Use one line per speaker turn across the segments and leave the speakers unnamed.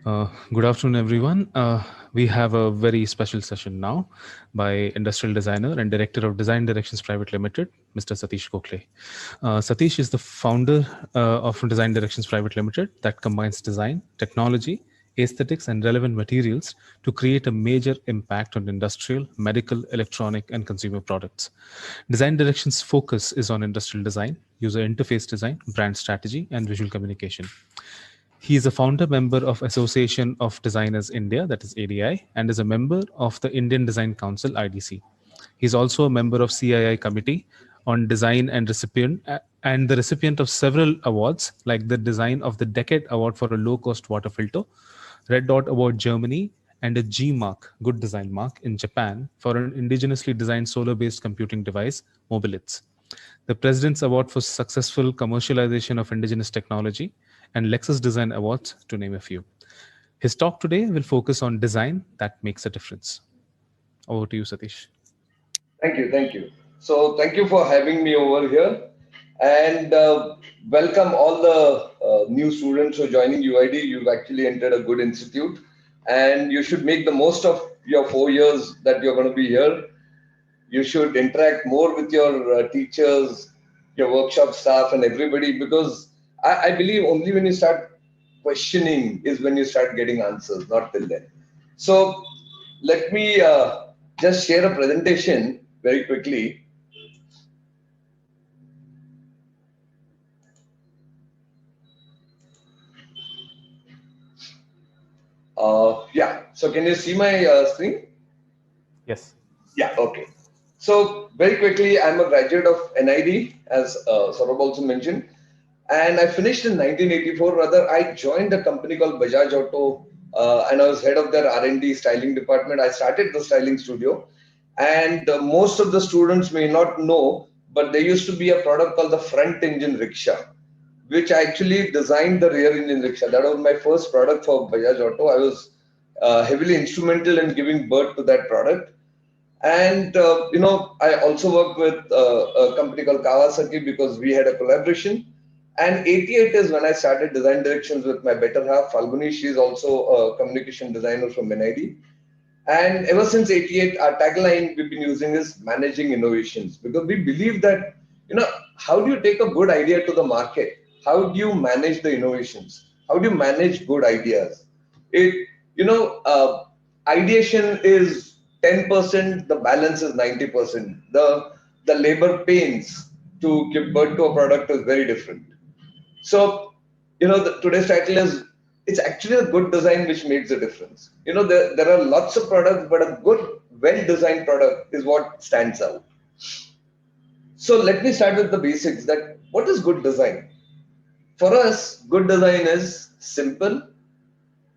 Good afternoon, everyone. We have a very special session now by industrial designer and director of Design Directions Private Limited, Mr. Satish Gokhale. Satish is the founder of Design Directions Private Limited that combines design, technology, aesthetics, and relevant materials to create a major impact on industrial, medical, electronic, and consumer products. Design Directions focus is on industrial design, user interface design, brand strategy, and visual communication. He is a founder member of Association of Designers India, that is ADI, and is a member of the Indian Design Council, IDC. He is also a member of CII Committee on Design and the recipient of several awards like the Design of the Decade Award for a low-cost water filter, Red Dot Award Germany, and a G Mark, Good Design Mark, in Japan for an indigenously designed solar-based computing device, Mobilits, the President's Award for Successful Commercialization of Indigenous Technology, and Lexus Design Awards, to name a few. His talk today will focus on design that makes a difference. Over to you, Satish.
Thank you, thank you. So thank you for having me over here, and welcome all the new students who are joining UID. You've actually entered a good institute, and you should make the most of your 4 years that you're going to be here. You should interact more with your teachers, your workshop staff, and everybody, because I believe only when you start questioning is when you start getting answers, not till then. So let me just share a presentation very quickly. Yeah, so can you see my screen?
Yes.
Yeah, okay. So very quickly, I'm a graduate of NID, as Saurabh also mentioned, and I finished in 1984. Rather, I joined a company called Bajaj Auto, and I was head of their R&D styling department. I started the styling studio, and most of the students may not know, but there used to be a product called the front engine rickshaw, which I actually designed the rear engine rickshaw. That was my first product for Bajaj Auto. I was heavily instrumental in giving birth to that product. And I also worked with a company called Kawasaki because we had a collaboration. And 88 is when I started design directions with my better half, Falguni. She's also a communication designer from NID. And ever since 88, our tagline we've been using is managing innovations, because we believe that, how do you take a good idea to the market? How do you manage the innovations? How do you manage good ideas? Ideation is 10%, the balance is 90%. The labor pains to give birth to a product is very different. So, today's title is, it's actually a good design which makes a difference. There are lots of products, but a good, well-designed product is what stands out. So let me start with the basics, that what is good design? For us, good design is simple.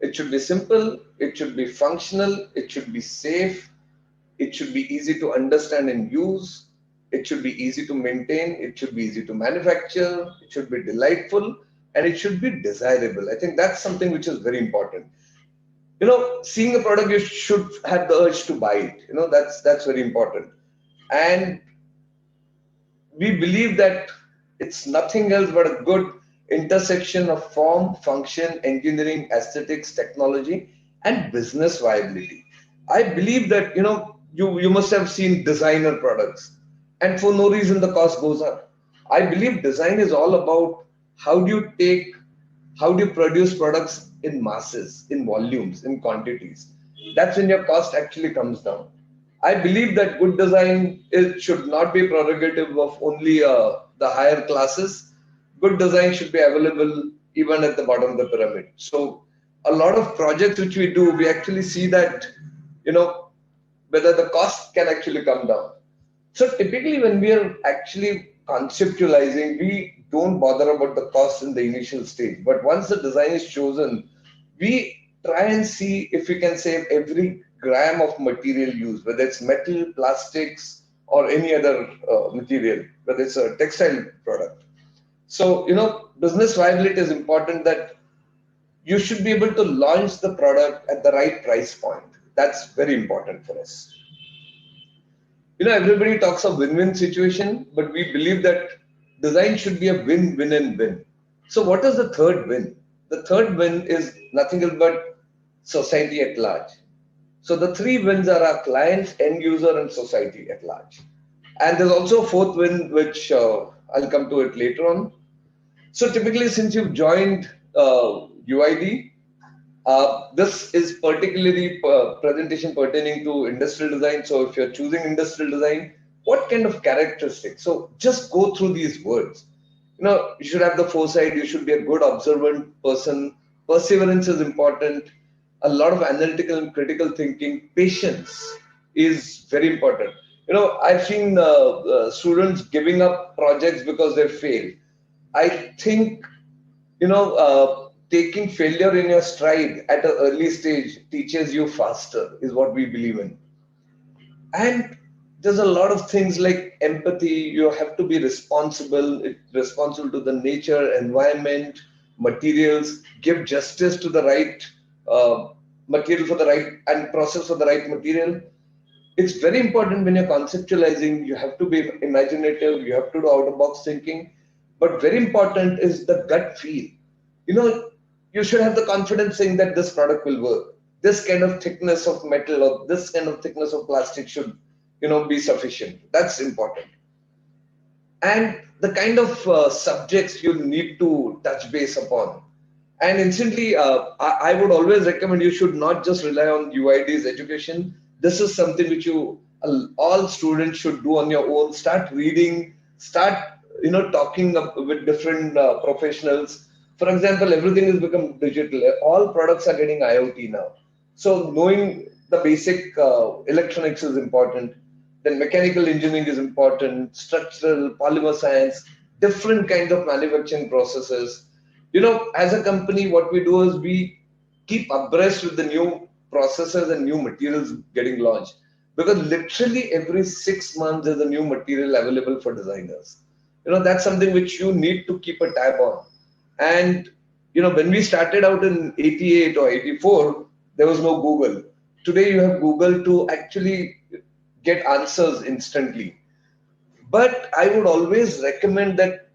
It should be simple, it should be functional, it should be safe, it should be easy to understand and use, it should be easy to maintain, it should be easy to manufacture, it should be delightful, and it should be desirable. I think that's something which is very important. Seeing a product, you should have the urge to buy it. That's very important. And we believe that it's nothing else but a good intersection of form, function, engineering, aesthetics, technology, and business viability. I believe that, you must have seen designer products, and for no reason the cost goes up. I believe design is all about how do you produce products in masses, in volumes, in quantities. That's when your cost actually comes down. I believe that good design should not be prerogative of only the higher classes. Good design should be available even at the bottom of the pyramid. So a lot of projects which we do, we actually see that, whether the cost can actually come down. So typically when we are actually conceptualizing, we don't bother about the cost in the initial stage. But once the design is chosen, we try and see if we can save every gram of material used, whether it's metal, plastics, or any other material, whether it's a textile product. So, business viability is important, that you should be able to launch the product at the right price point. That's very important for us. Everybody talks of win-win situation, but we believe that design should be a win, win, and win. So what is the third win? The third win is nothing else but society at large. So the three wins are our clients, end user, and society at large. And there's also a fourth win, which I'll come to it later on. So typically, since you've joined UID, this is particularly presentation pertaining to industrial design. So if you're choosing industrial design, what kind of characteristics? So just go through these words. You should have the foresight. You should be a good observant person. Perseverance is important. A lot of analytical and critical thinking. Patience is very important. I've seen students giving up projects because they fail. I think taking failure in your stride at an early stage teaches you faster, is what we believe in. And there's a lot of things like empathy. You have to be responsible to the nature, environment, materials, give justice to the right material for the right and process for the right material. It's very important when you're conceptualizing. You have to be imaginative, you have to do out of box thinking, but very important is the gut feel. you know you should have the confidence saying that this product will work. This kind of thickness of metal or this kind of thickness of plastic should be sufficient. That's important. And the kind of subjects you need to touch base upon. And instantly, I would always recommend you should not just rely on UID's education. This is something which all students should do on your own. Start reading, start talking with different professionals. For example, everything has become digital. All products are getting IoT now. So knowing the basic electronics is important. Then mechanical engineering is important, structural, polymer science, different kinds of manufacturing processes. As a company, what we do is we keep abreast with the new processes and new materials getting launched. Because literally every 6 months, there's a new material available for designers. That's something which you need to keep a tab on. And, when we started out in 88 or 84, there was no Google. Today, you have Google to actually get answers instantly. But I would always recommend that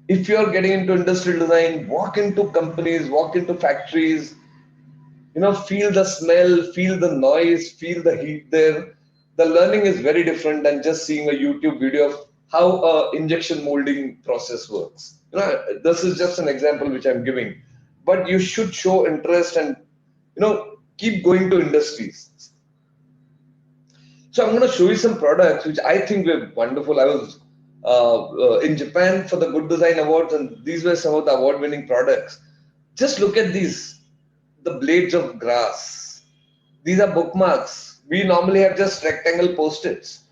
if you're getting into industrial design, walk into companies, walk into factories, feel the smell, feel the noise, feel the heat there. The learning is very different than just seeing a YouTube video of how a injection molding process works. This is just an example which I'm giving. But you should show interest and, keep going to industries. So I'm going to show you some products which I think were wonderful. I was in Japan for the Good Design Awards, and these were some of the award-winning products. Just look at these, the blades of grass. These are bookmarks. We normally have just rectangle post-its.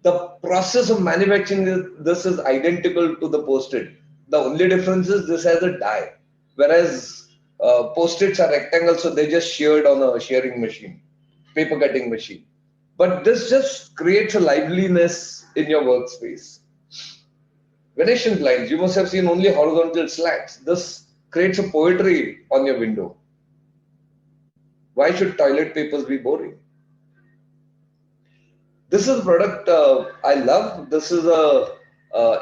The process of manufacturing this is identical to the post-it. The only difference is this has a die, whereas post-its are rectangles, so they just sheared on a shearing machine, paper cutting machine. But this just creates a liveliness in your workspace. Venetian blinds, you must have seen only horizontal slats. This creates a poetry on your window. Why should toilet papers be boring? This is a product I love. This is a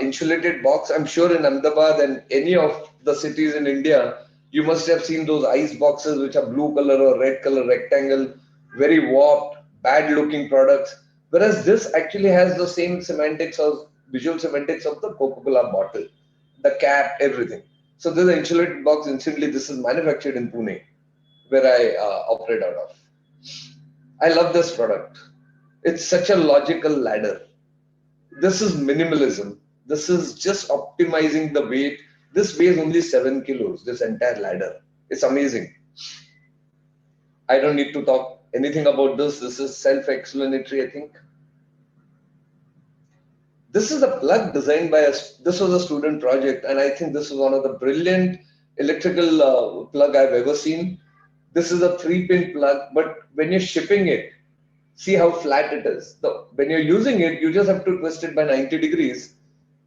insulated box. I'm sure in Ahmedabad and any of the cities in India, you must have seen those ice boxes which are blue color or red color rectangle, very warped, bad looking products. Whereas this actually has the same semantics of visual semantics of the Coca-Cola bottle, the cap, everything. So this is an insulated box. Incidentally, this is manufactured in Pune, where I operate out of. I love this product. It's such a logical ladder. This is minimalism. This is just optimizing the weight. This weighs only 7 kilos, this entire ladder. It's amazing. I don't need to talk anything about this. This is self-explanatory, I think. This is a plug designed by this was a student project, and I think this is one of the brilliant electrical plug I've ever seen. This is a 3-pin plug, but when you're shipping it, see how flat it is. So when you're using it, you just have to twist it by 90 degrees.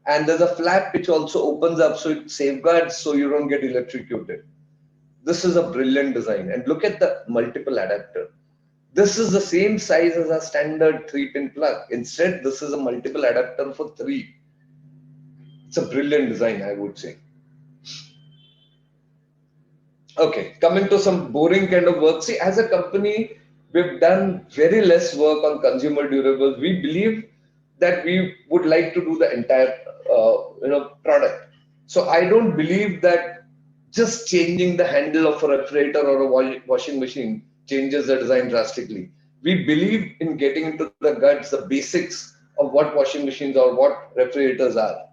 And there's a flap which also opens up so it safeguards so you don't get electrocuted. This is a brilliant design. And look at the multiple adapter. This is the same size as a standard 3-pin plug. Instead, this is a multiple adapter for 3. It's a brilliant design, I would say. Okay, coming to some boring kind of work. See, as a company, we've done very less work on consumer durables. We believe that we would like to do the entire, product. So I don't believe that just changing the handle of a refrigerator or a washing machine changes the design drastically. We believe in getting into the guts, the basics of what washing machines or what refrigerators are.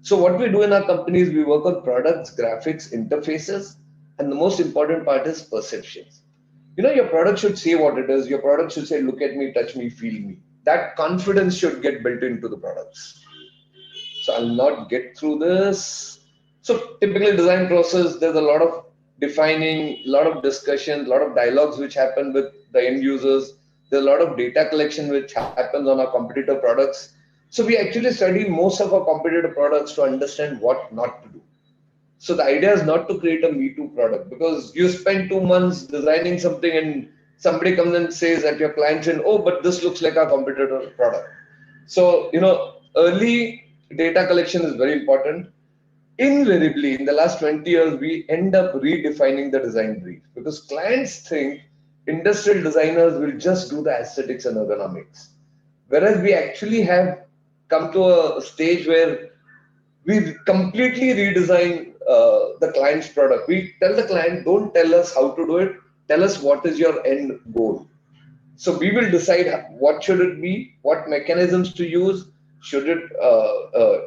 So what we do in our company is we work on products, graphics, interfaces, and the most important part is perceptions. Your product should say what it is. Your product should say, look at me, touch me, feel me. That confidence should get built into the products. So I'll not get through this. So typically design process, there's a lot of defining, a lot of discussion, a lot of dialogues which happen with the end users. There's a lot of data collection which happens on our competitor products. So we actually study most of our competitor products to understand what not to do. So the idea is not to create a Me Too product, because you spend 2 months designing something and somebody comes and says at your client saying, oh, but this looks like our competitor product. So, early data collection is very important. Invariably, in the last 20 years, we end up redefining the design brief because clients think industrial designers will just do the aesthetics and ergonomics. Whereas we actually have come to a stage where we completely redesign the client's product. We tell the client, don't tell us how to do it, tell us what is your end goal. So we will decide what should it be, what mechanisms to use, should it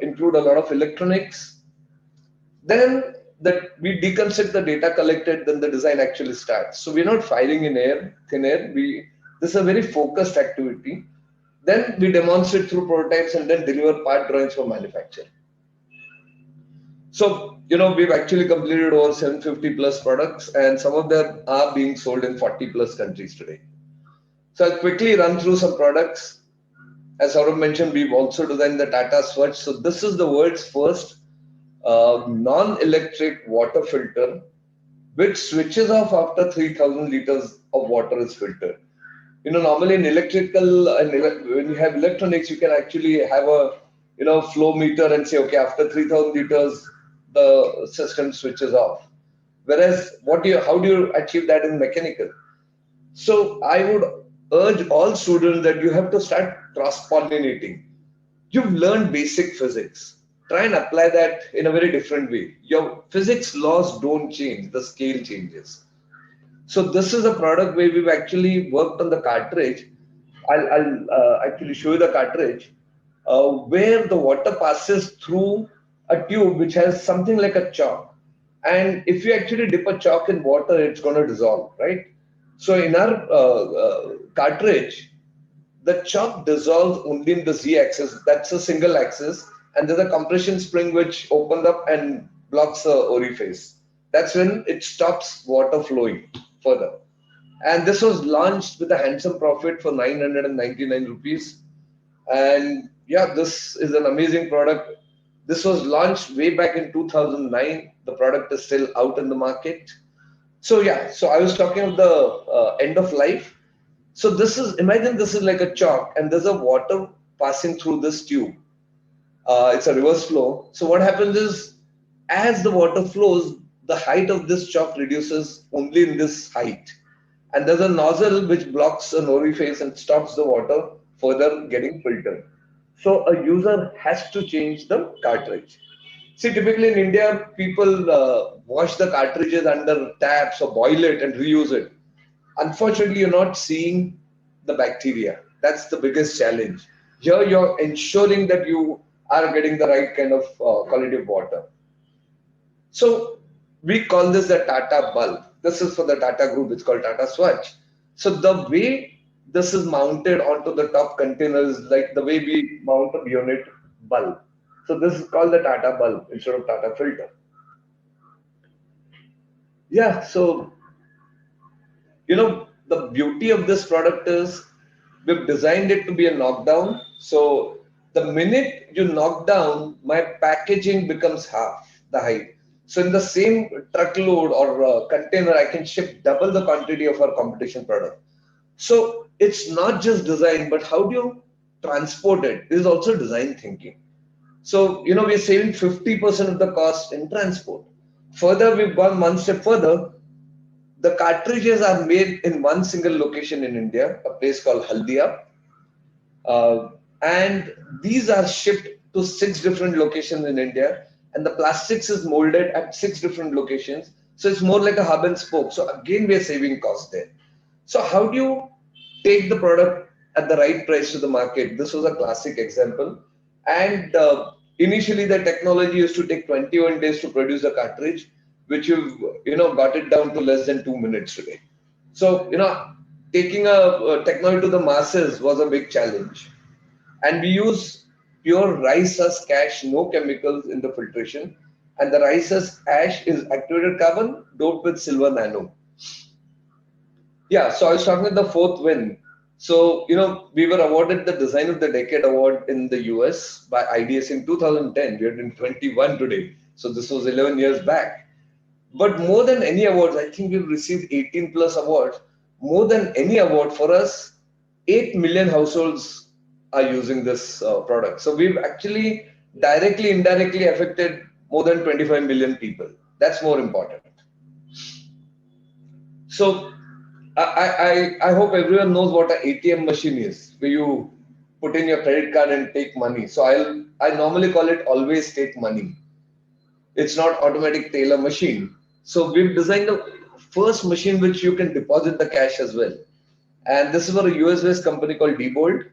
include a lot of electronics. Then that we deconstruct the data collected, then the design actually starts. So we're not firing in thin air. This is a very focused activity. Then we demonstrate through prototypes and then deliver part drawings for manufacture. So, we've actually completed over 750 plus products, and some of them are being sold in 40 plus countries today. So I'll quickly run through some products. As Saurabh mentioned, we've also designed the Tata Swatch. So this is the world's first non-electric water filter, which switches off after 3,000 liters of water is filtered. Normally in electrical, and when you have electronics, you can actually have a, flow meter and say, okay, after 3,000 liters, the system switches off. Whereas, how do you achieve that in mechanical? So I would urge all students that you have to start cross-pollinating. You've learned basic physics. Try and apply that in a very different way. Your physics laws don't change, the scale changes. So this is a product where we've actually worked on the cartridge. I'll actually show you the cartridge where the water passes through a tube which has something like a chalk. And if you actually dip a chalk in water, it's going to dissolve, right? So in our cartridge, the chalk dissolves only in the z-axis. That's a single axis. And there's a compression spring which opens up and blocks the orifice. That's when it stops water flowing further. And this was launched with a handsome profit for 999 rupees. And yeah, this is an amazing product. This was launched way back in 2009. The product is still out in the market. So yeah, so I was talking of the end of life. So imagine this is like a chalk and there's a water passing through this tube. It's a reverse flow. So what happens is, as the water flows, the height of this chalk reduces only in this height. And there's a nozzle which blocks an orifice and stops the water further getting filtered. So a user has to change the cartridge. See, typically in India, people wash the cartridges under taps or boil it and reuse it. Unfortunately, you're not seeing the bacteria. That's the biggest challenge. Here, you're ensuring that you are getting the right kind of quality of water. So we call this the Tata bulb. This is for the Tata group. It's called Tata Swatch. So the way this is mounted onto the top container is like the way we mount a unit bulb. So this is called the Tata bulb instead of Tata filter. Yeah, so the beauty of this product is we've designed it to be a knockdown. So the minute you knock down, my packaging becomes half the height. So in the same truckload or container, I can ship double the quantity of our competition product. So it's not just design, but how do you transport it is also design thinking. So, we're saving 50% of the cost in transport. Further, we've gone one step further. The cartridges are made in one single location in India, a place called Haldia. And these are shipped to 6 different locations in India, and the plastics is molded at 6 different locations. So it's more like a hub and spoke. So again, we are saving cost there. So how do you take the product at the right price to the market? This was a classic example. And initially, the technology used to take 21 days to produce a cartridge, which you've got it down to less than 2 minutes today. So taking a technology to the masses was a big challenge. And we use pure rice husk ash, no chemicals in the filtration. And the rice husk ash is activated carbon doped with silver nano. Yeah, so I was talking about the fourth win. So, we were awarded the Design of the Decade award in the US by IDS in 2010. We are in 21 today. So this was 11 years back. But more than any awards, I think we've received 18 plus awards. More than any award for us, 8 million households are using this product. So we've actually directly, indirectly affected more than 25 million people. That's more important. So I hope everyone knows what an ATM machine is, where you put in your credit card and take money. So I normally call it always take money. It's not automatic teller machine. So we've designed the first machine which you can deposit the cash as well. And this is for a US-based company called Diebold.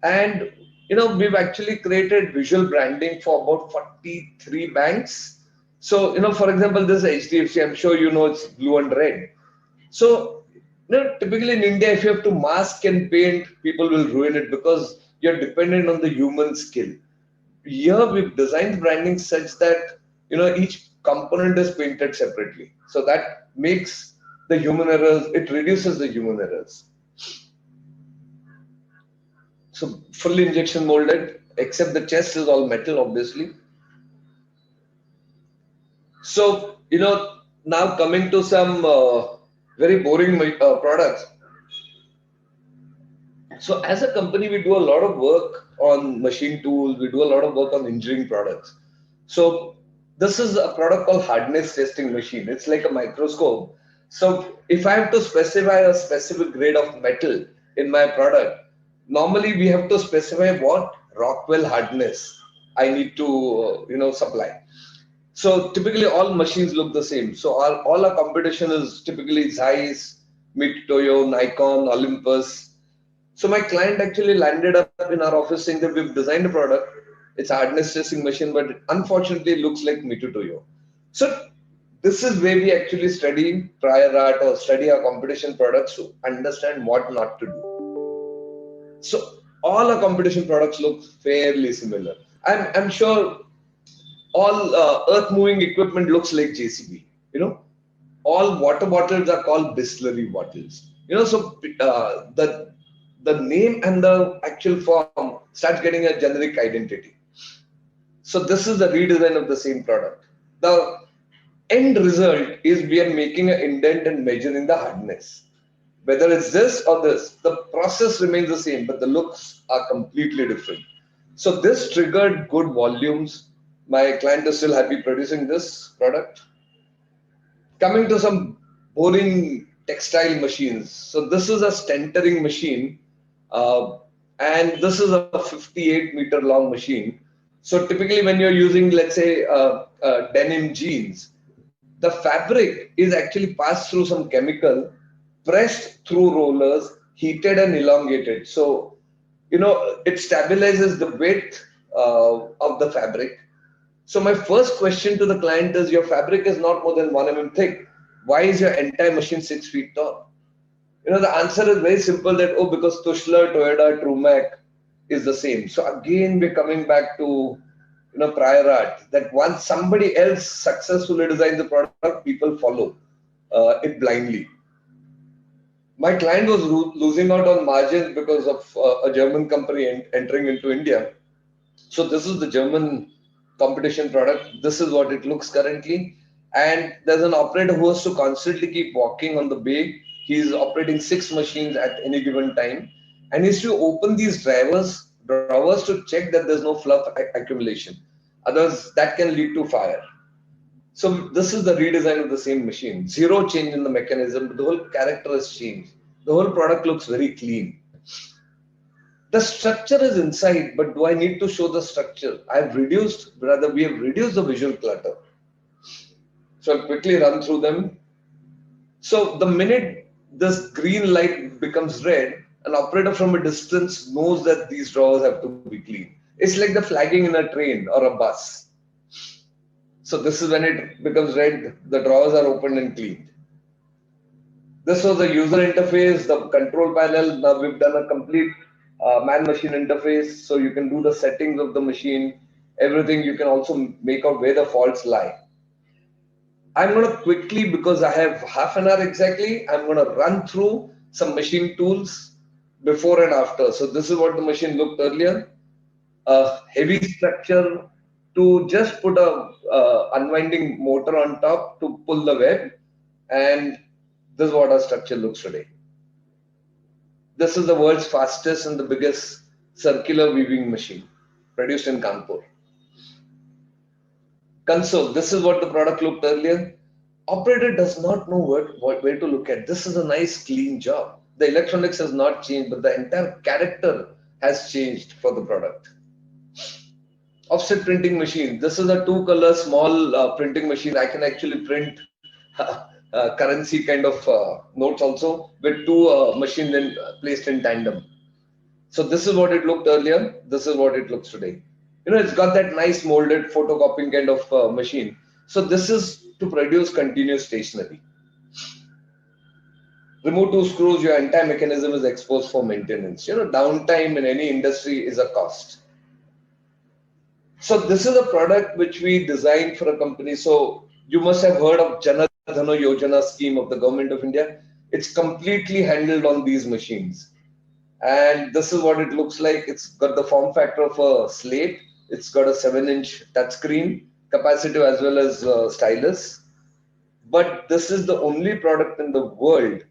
And we've actually created visual branding for about 43 banks. So for example, this HDFC, I'm sure it's blue and red. So typically in India, if you have to mask and paint, people will ruin it because you're dependent on the human skill. Here we've designed branding such that each component is painted separately. So that makes the human errors, it reduces the human errors. So fully injection molded, except the chest is all metal, obviously. So, now coming to some very boring products. So as a company, we do a lot of work on machine tools. We do a lot of work on engineering products. So this is a product called Hardness testing machine. It's like a microscope. So if I have to specify a specific grade of metal in my product, normally we have to specify what Rockwell hardness I need to supply. So typically all machines look the same. So all our competition is typically Zeiss, Mitutoyo, Nikon, Olympus. So my client actually landed up in our office saying that we've designed a product. It's a hardness testing machine, but it unfortunately looks like Mitutoyo. So this is where we actually study prior art or study our competition products to understand what not to do. So all our competition products look fairly similar. I'm sure all earth moving equipment looks like JCB. All water bottles are called distillery bottles. So the name and the actual form starts getting a generic identity. So this is the redesign of the same product. The end result is we are making an indent and measuring the hardness. Whether it's this or this, the process remains the same, but the looks are completely different. So this triggered good volumes. My client is still happy producing this product. Coming to some boring textile machines. So this is a stentering machine, and this is a 58-meter long machine. So typically when you're using, let's say, denim jeans, the fabric is actually passed through some chemical, pressed through rollers, heated and elongated. So, it stabilizes the width of the fabric. So my first question to the client is, your fabric is not more than 1 mm thick. Why is your entire machine 6 feet tall? The answer is very simple that, because Tushler, Toyota, Trumac is the same. So again, we're coming back to, prior art, that once somebody else successfully designs the product, people follow it blindly. My client was losing out on margins because of a German company entering into India. So this is the German competition product. This is what it looks currently. And there's an operator who has to constantly keep walking on the bay. He's operating 6 machines at any given time. And he's to open these drawers to check that there's no fluff accumulation. Otherwise, that can lead to fire. So this is the redesign of the same machine. Zero change in the mechanism, but the whole character has changed. The whole product looks very clean. The structure is inside, but do I need to show the structure? We have reduced the visual clutter. So I'll quickly run through them. So the minute this green light becomes red, an operator from a distance knows that these drawers have to be clean. It's like the flagging in a train or a bus. So this is when it becomes red, the drawers are opened and cleaned. This was the user interface, the control panel. Now we've done a complete man-machine interface, so you can do the settings of the machine, everything. You can also make out where the faults lie. I'm going to quickly, because I have half an hour exactly, I'm going to run through some machine tools before and after. So this is what the machine looked earlier. A heavy structure to just put a unwinding motor on top to pull the web, and this is what our structure looks today. This is the world's fastest and the biggest circular weaving machine produced in Kanpur. Console, this is what the product looked earlier. Operator does not know where to look at. This is a nice clean job. The electronics has not changed, but the entire character has changed for the product. Offset printing machine. This is a two-color small printing machine. I can actually print currency kind of notes also with two machines placed in tandem. So this is what it looked earlier. This is what it looks today. It's got that nice molded photocopying kind of machine. So this is to produce continuous stationery. Remove two screws, your entire mechanism is exposed for maintenance. Downtime in any industry is a cost. So this is a product which we designed for a company. So you must have heard of Jana Dhano Yojana scheme of the government of India. It's completely handled on these machines. And this is what it looks like. It's got the form factor of a slate. It's got a 7-inch touchscreen, capacitive as well as stylus. But this is the only product in the world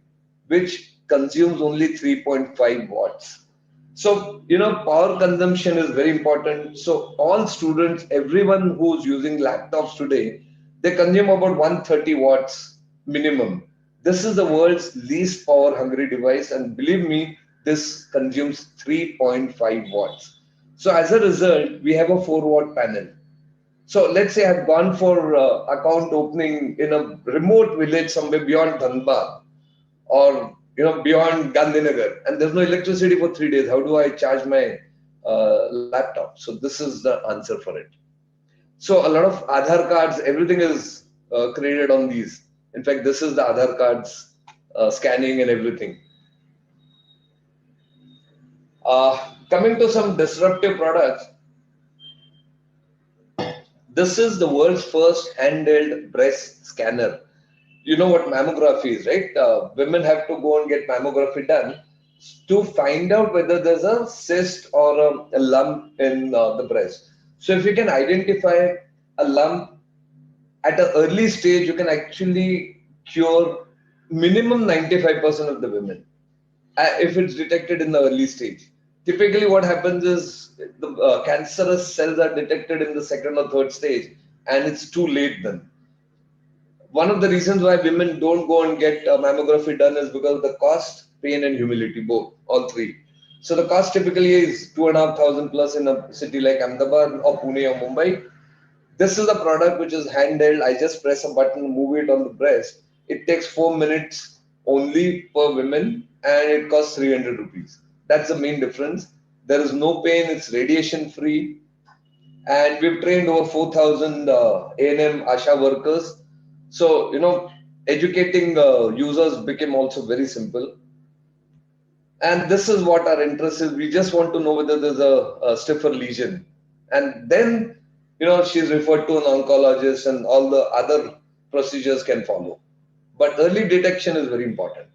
which consumes only 3.5 watts. So, power consumption is very important. So all students, everyone who's using laptops today, they consume about 130 watts minimum. This is the world's least power hungry device. And believe me, this consumes 3.5 watts. So as a result, we have a 4-watt panel. So let's say I've gone for account opening in a remote village somewhere beyond Dhanbad or beyond Gandhinagar, and there's no electricity for 3 days. How do I charge my laptop? So this is the answer for it. So a lot of Aadhaar cards, everything is created on these. In fact, this is the Aadhaar cards scanning and everything. Coming to some disruptive products, this is the world's first handheld breast scanner. You know what mammography is, right? Women have to go and get mammography done to find out whether there's a cyst or a lump in the breast. So if you can identify a lump at an early stage, you can actually cure minimum 95% of the women if it's detected in the early stage. Typically what happens is the cancerous cells are detected in the second or third stage and it's too late then. One of the reasons why women don't go and get mammography done is because of the cost, pain and humility, both, all three. So the cost typically is 2,500 plus in a city like Ahmedabad or Pune or Mumbai. This is a product which is handheld. I just press a button, move it on the breast. It takes 4 minutes only per women and it costs 300 rupees. That's the main difference. There is no pain, it's radiation free. And we've trained over 4,000 A&M ASHA workers. So, educating users became also very simple. And this is what our interest is. We just want to know whether there's a stiffer lesion. And then, she's referred to an oncologist and all the other procedures can follow. But early detection is very important.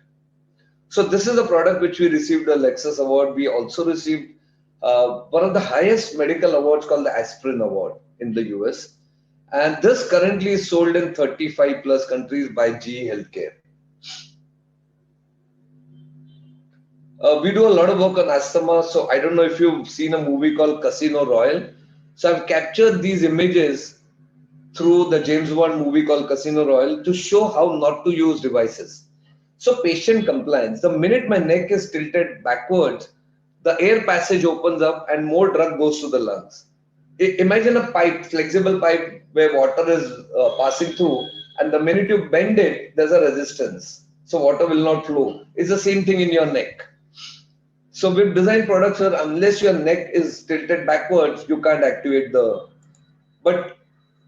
So this is a product which we received a Lexus Award. We also received one of the highest medical awards called the Aspirin Award in the US. And this currently is sold in 35 plus countries by GE Healthcare. We do a lot of work on asthma. So I don't know if you've seen a movie called Casino Royale. So I've captured these images through the James Bond movie called Casino Royale to show how not to use devices. So patient compliance. The minute my neck is tilted backwards, the air passage opens up and more drug goes to the lungs. Imagine a pipe, flexible pipe where water is passing through, and the minute you bend it, there's a resistance. So water will not flow. It's the same thing in your neck. So we've designed products where unless your neck is tilted backwards, you can't activate the. But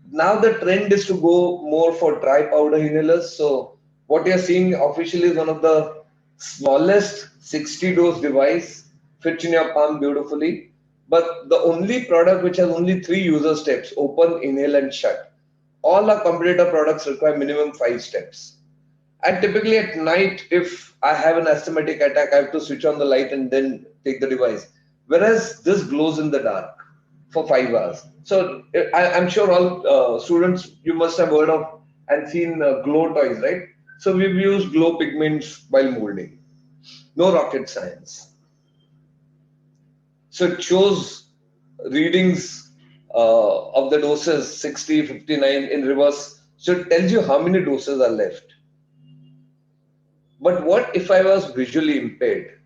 now the trend is to go more for dry powder inhalers. So what you're seeing officially is one of the smallest 60 dose device, fits in your palm beautifully. But the only product which has only 3 user steps: open, inhale, and shut. All our competitor products require minimum 5 steps. And typically at night, if I have an asthmatic attack, I have to switch on the light and then take the device. Whereas this glows in the dark for 5 hours. So I'm sure all students, you must have heard of and seen glow toys, right? So we've used glow pigments while molding. No rocket science. So it shows readings of the doses 60, 59 in reverse. So it tells you how many doses are left. But what if I was visually impaired?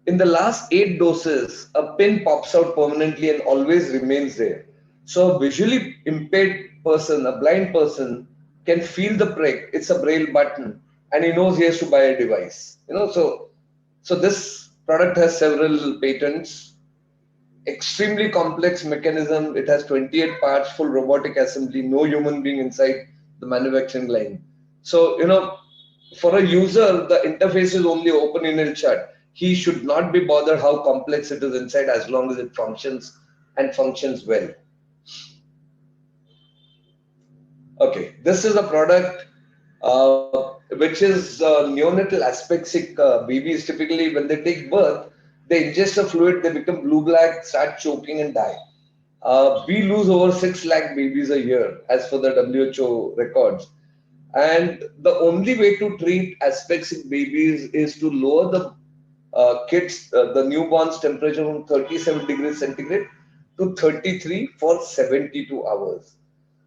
In the last 8 doses, a pin pops out permanently and always remains there. So a visually impaired person, a blind person, can feel the prick. It's a braille button, and he knows he has to buy a device. So this product has several patents. Extremely complex mechanism. It has 28 parts, full robotic assembly, no human being inside the manufacturing line. So for a user, the interface is only open, inhale, shut. He should not be bothered how complex it is inside as long as it functions and functions well. Okay, this is a product which is neonatal aspexic babies. Typically, when they take birth, they ingest a fluid, they become blue-black, start choking and die. We lose over 6 lakh babies a year as per the WHO records. And the only way to treat aspexic babies is to lower the the newborn's temperature from 37 degrees centigrade to 33 for 72 hours.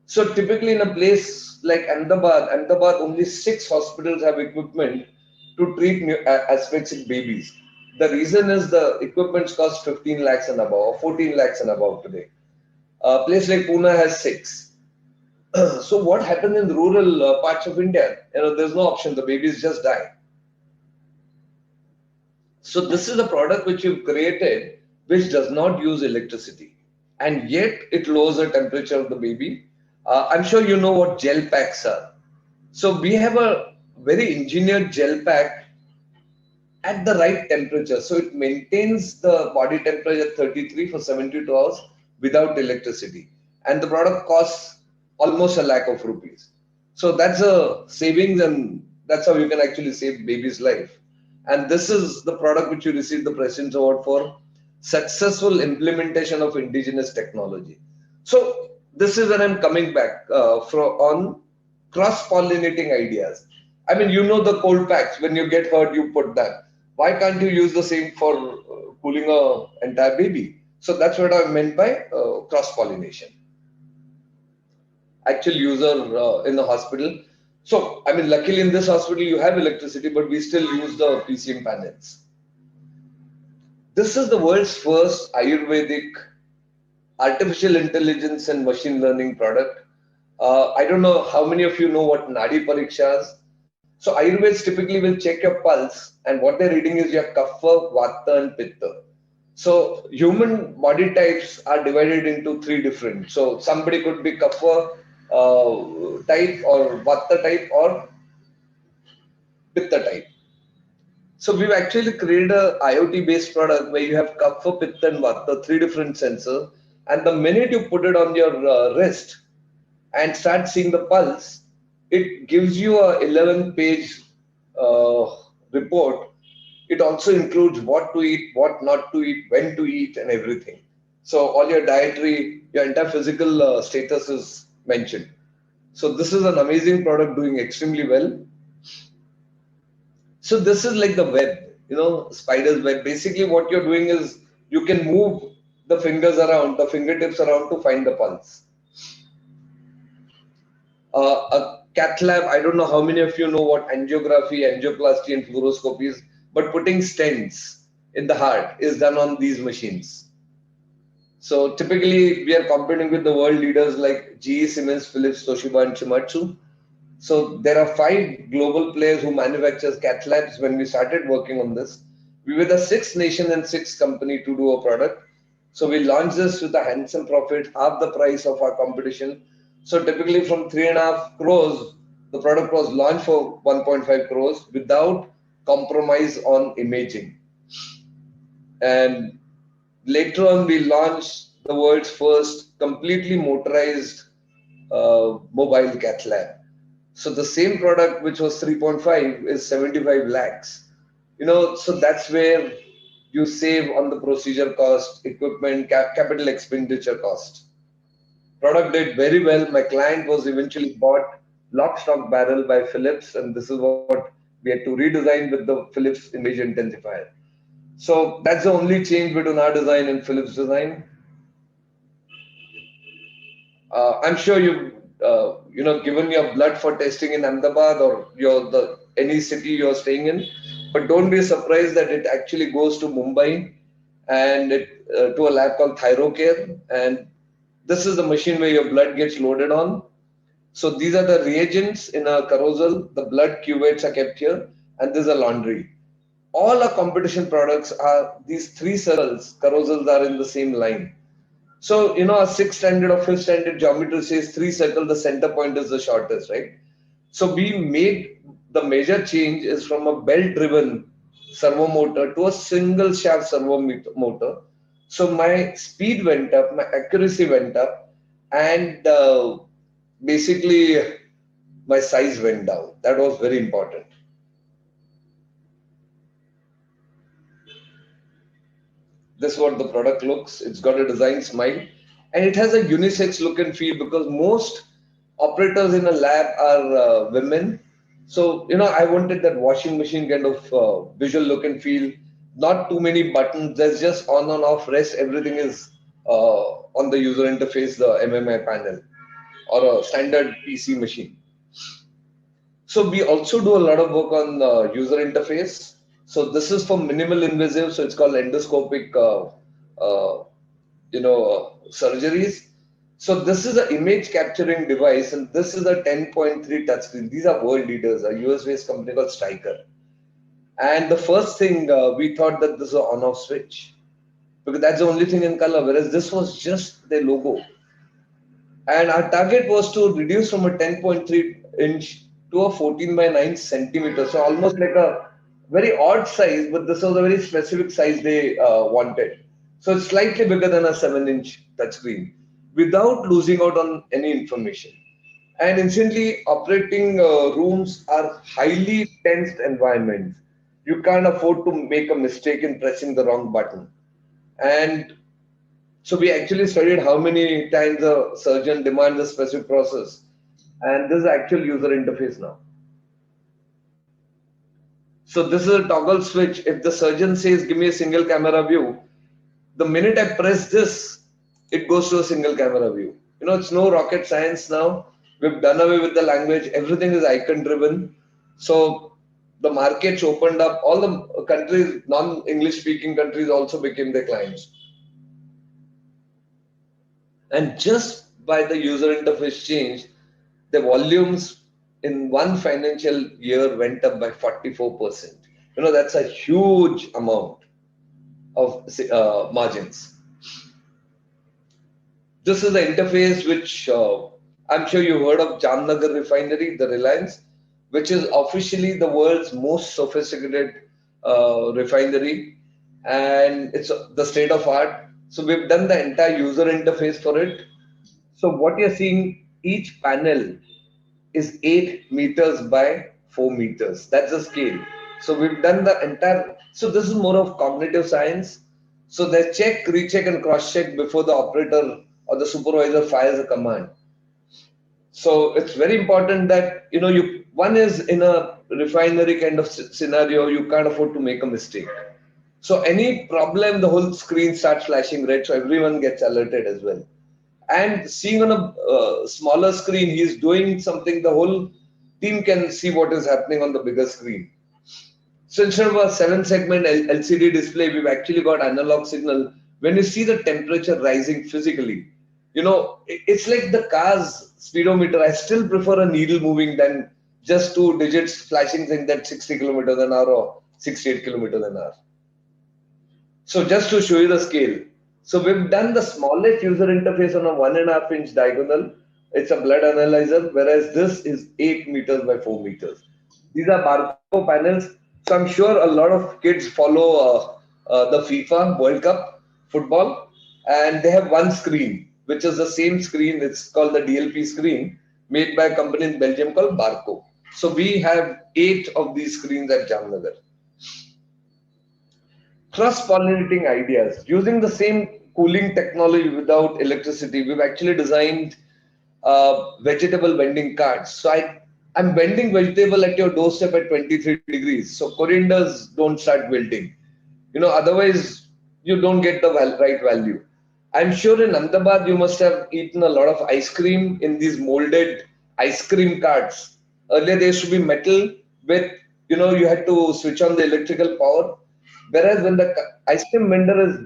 So typically in a place like Ahmedabad, only 6 hospitals have equipment to treat aspexic babies. The reason is the equipment costs 15 lakhs and above, or 14 lakhs and above today. A place like Pune has 6. So what happens in rural parts of India? There's no option. The babies just die. So this is a product which you've created, which does not use electricity, and yet it lowers the temperature of the baby. I'm sure you know what gel packs are. So we have a very engineered gel pack at the right temperature. So it maintains the body temperature at 33 for 72 hours without electricity. And the product costs almost 1 lakh of rupees. So that's a savings, and that's how you can actually save baby's life. And this is the product which you received the President's Award for successful implementation of indigenous technology. So this is when I'm coming back on cross-pollinating ideas. I mean, the cold packs. When you get hurt, you put that. Why can't you use the same for cooling an entire baby? So that's what I meant by cross-pollination. Actual user in the hospital. So, I mean, luckily in this hospital you have electricity, but we still use the PCM panels. This is the world's first Ayurvedic artificial intelligence and machine learning product. I don't know how many of you know what Nadi Parikshas. So Ayurveds typically will check your pulse, and what they're reading is your Kapha, Vata, and Pitta. So human body types are divided into 3 different. So somebody could be Kapha type, or Vata type, or Pitta type. So we've actually created a IoT based product where you have Kapha, Pitta, and Vata, 3 different sensors. And the minute you put it on your wrist and start seeing the pulse, it gives you a 11-page report. It also includes what to eat, what not to eat, when to eat, and everything. So all your dietary, your entire physical status is mentioned. So this is an amazing product doing extremely well. So this is like the web, spider's web. Basically what you're doing is you can move the fingers around, the fingertips around to find the pulse. A cath lab, I don't know how many of you know what angiography, angioplasty, and fluoroscopy is, but putting stents in the heart is done on these machines. So typically, we are competing with the world leaders like GE, Siemens, Philips, Toshiba, and Shimadzu. So there are 5 global players who manufacture cath labs. When we started working on this, we were the 6th nation and 6th company to do a product. So we launched this with a handsome profit, half the price of our competition. So typically from 3.5 crores, the product was launched for 1.5 crores without compromise on imaging. And later on, we launched the world's first completely motorized mobile cath lab. So the same product, which was 3.5, is 75 lakhs. So that's where you save on the procedure cost, equipment, capital expenditure cost. Product did very well. My client was eventually bought lock, stock, barrel by Philips, and this is what we had to redesign with the Philips image intensifier. So that's the only change between our design and Philips design. I'm sure you've given your blood for testing in Ahmedabad or any city you're staying in, but don't be surprised that it actually goes to Mumbai and to a lab called Thyrocare, and this is the machine where your blood gets loaded on. So these are the reagents in a carousel. The blood cuvettes are kept here, and there's a laundry. All our competition products are these 3 circles, carousels are in the same line. So, a 6th standard or 5th standard geometry says 3 circle, the center point is the shortest, right? So we made the major change is from a belt-driven servo motor to a single shaft servo motor. So my speed went up, my accuracy went up, and basically my size went down. That was very important. This is what the product looks. It's got a design smile, and it has a unisex look and feel because most operators in a lab are women. So, I wanted that washing machine kind of visual look and feel. Not too many buttons. There's just on and off rest. Everything is on the user interface, the MMI panel, or a standard PC machine. So we also do a lot of work on user interface. So this is for minimal invasive. So it's called endoscopic, surgeries. So this is an image capturing device, and this is a 10.3 touchscreen. These are world leaders, a US-based company called Stryker. And the first thing we thought that this is an on-off switch because that's the only thing in color, whereas this was just their logo. And our target was to reduce from a 10.3 inch to a 14 by 9 centimeter. So almost like a very odd size, but this was a very specific size they wanted. So it's slightly bigger than a 7-inch touchscreen without losing out on any information. And instantly operating rooms are highly tensed environments. You can't afford to make a mistake in pressing the wrong button. And so we actually studied how many times a surgeon demands a specific process. And this is actual user interface now. So this is a toggle switch. If the surgeon says, give me a single camera view, the minute I press this, it goes to a single camera view. It's no rocket science now. We've done away with the language. Everything is icon driven. So the markets opened up. All the countries, non-English speaking countries also became their clients. And just by the user interface change, the volumes in one financial year went up by 44%. That's a huge amount of margins. This is the interface which I'm sure you heard of Jamnagar Refinery, the Reliance, which is officially the world's most sophisticated refinery, and it's the state of art. So we've done the entire user interface for it. So what you're seeing, each panel is 8 meters by 4 meters. That's the scale. So we've done the entire. So this is more of cognitive science. So they check, recheck, and cross-check before the operator or the supervisor fires a command. So it's very important that one is in a refinery kind of scenario, you can't afford to make a mistake. So any problem, the whole screen starts flashing red, so everyone gets alerted as well. and seeing on a smaller screen, he's doing something, the whole team can see what is happening on the bigger screen. So instead of a 7-segment LCD display, we've actually got analog signal. When you see the temperature rising physically, it's like the car's speedometer. I still prefer a needle moving than just 2 digits flashing saying that 60 kilometers an hour or 68 kilometers an hour. So just to show you the scale. So we've done the smallest user interface on a 1.5-inch diagonal. It's a blood analyzer, whereas this is 8 meters by 4 meters. These are barcode panels. So I'm sure a lot of kids follow the FIFA World Cup football, and they have one screen, which is the same screen. It's called the DLP screen, made by a company in Belgium called Barco. So we have 8 of these screens at Jamnagar. Cross-pollinating ideas. Using the same cooling technology without electricity, we've actually designed vegetable vending carts. So I'm vending vegetable at your doorstep at 23 degrees. So corianders don't start wilting. Otherwise you don't get the right value. I'm sure in Ahmedabad you must have eaten a lot of ice cream in these molded ice cream carts. Earlier they used to be metal with, you had to switch on the electrical power. Whereas when the ice cream vendor is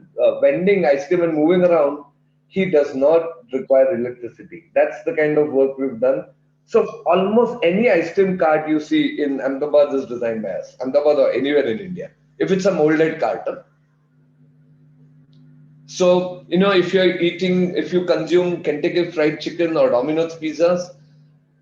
vending ice cream and moving around, he does not require electricity. That's the kind of work we've done. So almost any ice cream cart you see in Ahmedabad is designed by us, Ahmedabad or anywhere in India, if it's a molded cart. So, if you consume Kentucky Fried Chicken or Domino's pizzas,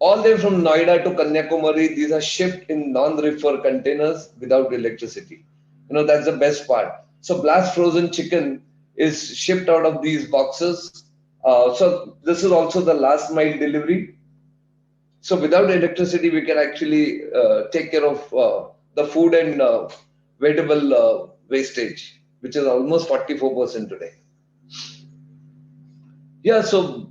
all the way from Noida to Kanyakumari, these are shipped in non-reefer containers without electricity. That's the best part. So blast frozen chicken is shipped out of these boxes. So this is also the last mile delivery. So without electricity, we can actually take care of the food and vegetable wastage, which is almost 44% today. Yeah, so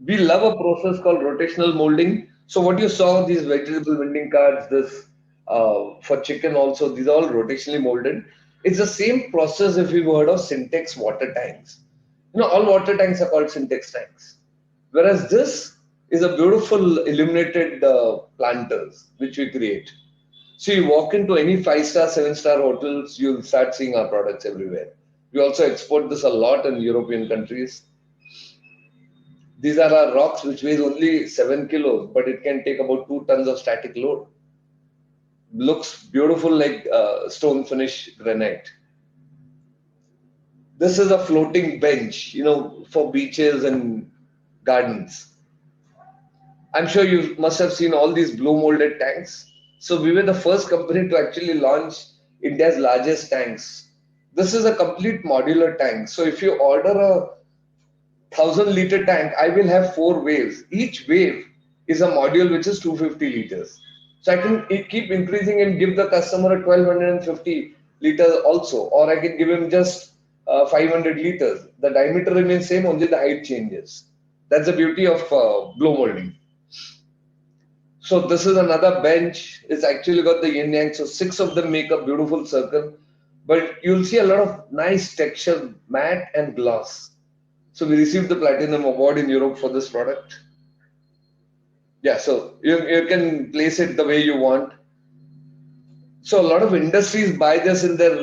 we love a process called rotational molding. So what you saw, these vegetable vending cards, this for chicken also, these are all rotationally molded. It's the same process if you've heard of Syntex water tanks. All water tanks are called Syntex tanks. Whereas this is a beautiful illuminated planters, which we create. So you walk into any 5-star, 7-star hotels, you'll start seeing our products everywhere. We also export this a lot in European countries. These are our rocks, which weighs only 7 kilos, but it can take about 2 tons of static load. Looks beautiful like stone finish granite. This is a floating bench, for beaches and gardens. I'm sure you must have seen all these blow molded tanks. So we were the first company to actually launch India's largest tanks. This is a complete modular tank. So if you order a 1,000-liter tank, I will have 4 waves. Each wave is a module which is 250 liters. So I can keep increasing and give the customer a 1,250 liters also, or I can give him just 500 liters. The diameter remains same, only the height changes. That's the beauty of blow molding. So this is another bench. It's actually got the yin yang. So 6 of them make a beautiful circle. But you'll see a lot of nice texture, matte and gloss. So we received the Platinum Award in Europe for this product. Yeah, so you can place it the way you want. So a lot of industries buy this in their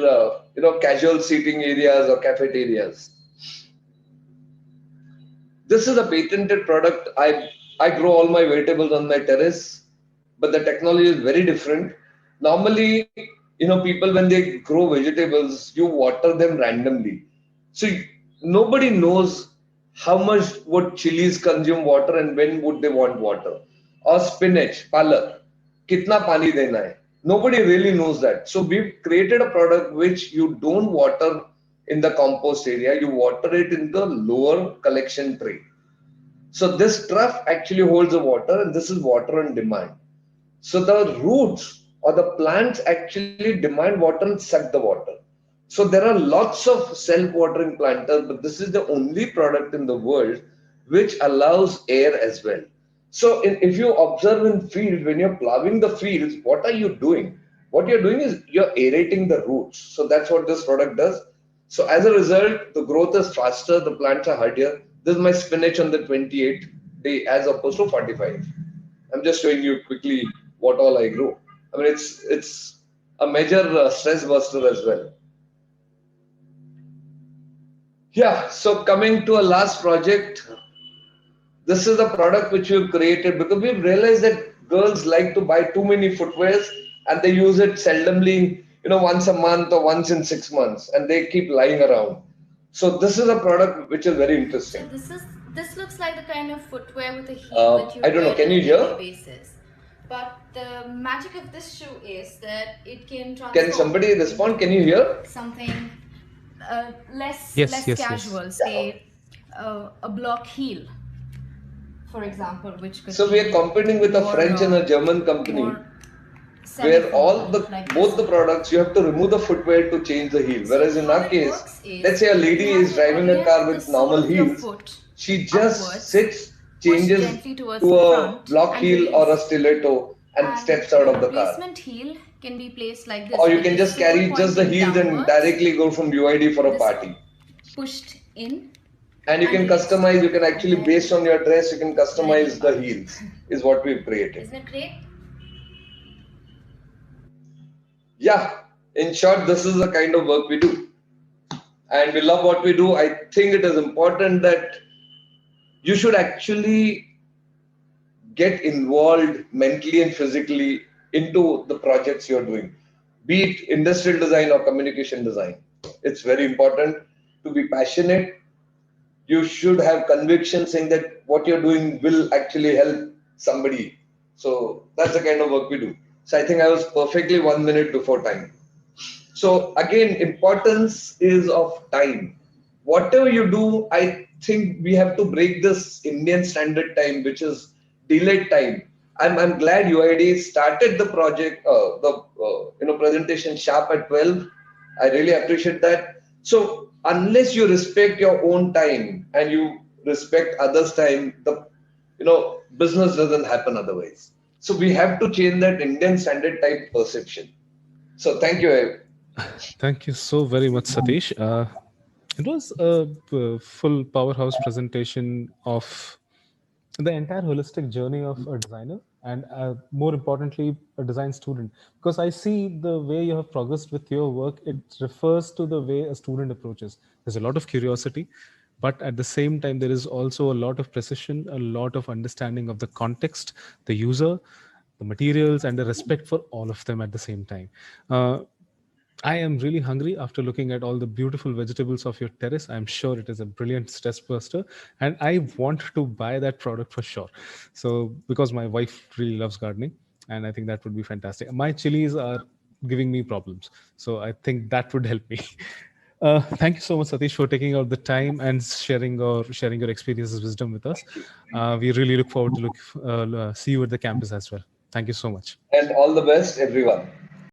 casual seating areas or cafeterias. This is a patented product. I grow all my vegetables on my terrace, but the technology is very different. Normally, people when they grow vegetables, you water them randomly. So nobody knows how much would chilies consume water and when would they want water. Or spinach, palak, kitna pani dena hai. Nobody really knows that. So we've created a product which you don't water in the compost area, you water it in the lower collection tray. So this trough actually holds the water, and this is water on demand. So the roots or the plants actually demand water and suck the water. So there are lots of self-watering planters, but this is the only product in the world which allows air as well. So if you observe in field, when you're plowing the fields, what are you doing? What you're doing is you're aerating the roots. So that's what this product does. So as a result, the growth is faster, the plants are hardier. This is my spinach on the 28th day as opposed to 45. I'm just showing you quickly what all I grow. I mean, it's a major stress buster as well. Yeah. So coming to a last project, this is a product which we've created because we've realized that girls like to buy too many footwears and they use it seldomly, once a month or once in 6 months, and they keep lying around. So this is a product which is very
So
interesting.
this looks like the kind of footwear with a heel that you
I don't know.
wear
Can
on a
you
daily
hear?
basis. But the magic of this shoe is that it can
Can
transform
somebody respond? Can
into
you hear?
something
Yes,
less
yes, yes.
casual, say a block heel, for example, which could
So we are
be
competing with a
more
French and a German company
more
where
semi-formal, like this
both the
one.
products you have to remove the footwear to change the heel.
So
Whereas in
how
our
it
case,
works
let's
is
say a lady is driving
you
a
have
car
the
with
sole
normal
of your
heels,
foot
she just
upwards,
sits,
pushed
changes
gently towards
to
the
a
front
block
and
heel or a
release.
stiletto and
And
steps out
the
of the car.
replacement heel can be placed like
Or
this,
you
with
can
the
just
sole
carry just the
pointing
heels and
downwards,
directly go from UID for a
this
party.
pushed in
And you
and
can
released.
customize, you can
And
actually,
then
based on your dress, you can
you're ready to
customize the
buy.
heels, is what we've created.
Isn't it great?
Yeah, in short, this is the kind of work we do. And we love what we do. I think it is important that you should actually get involved mentally and physically into the projects you're doing, be it industrial design or communication design. It's very important to be passionate. You should have conviction saying that what you're doing will actually help somebody. So that's the kind of work we do. So I think I was perfectly 1 minute before time. So again, importance is of time. Whatever you do, I think we have to break this Indian standard time, which is delayed time. I'm glad UID started the project, the presentation sharp at 12. I really appreciate that. So unless you respect your own time and you respect others' time, the business doesn't happen otherwise. So we have to change that Indian standard time perception. So thank you.
Thank you so very much, Satish. It was a full powerhouse presentation of the entire holistic journey of a designer and more importantly a design student, because I see the way you have progressed with your work, it refers to the way a student approaches. There's a lot of curiosity, but at the same time there is also a lot of precision, a lot of understanding of the context, the user, the materials, and the respect for all of them at the same time. I am really hungry after looking at all the beautiful vegetables of your terrace. I'm sure it is a brilliant stress buster, and I want to buy that product for sure. So, because my wife really loves gardening, and I think that would be fantastic. My chilies are giving me problems, so I think that would help me. Thank you so much, Satish, for taking out the time and sharing your experiences, wisdom with us.
Thank you.
We really look forward to see you at the campus as well. Thank you so much.
And all the best, everyone.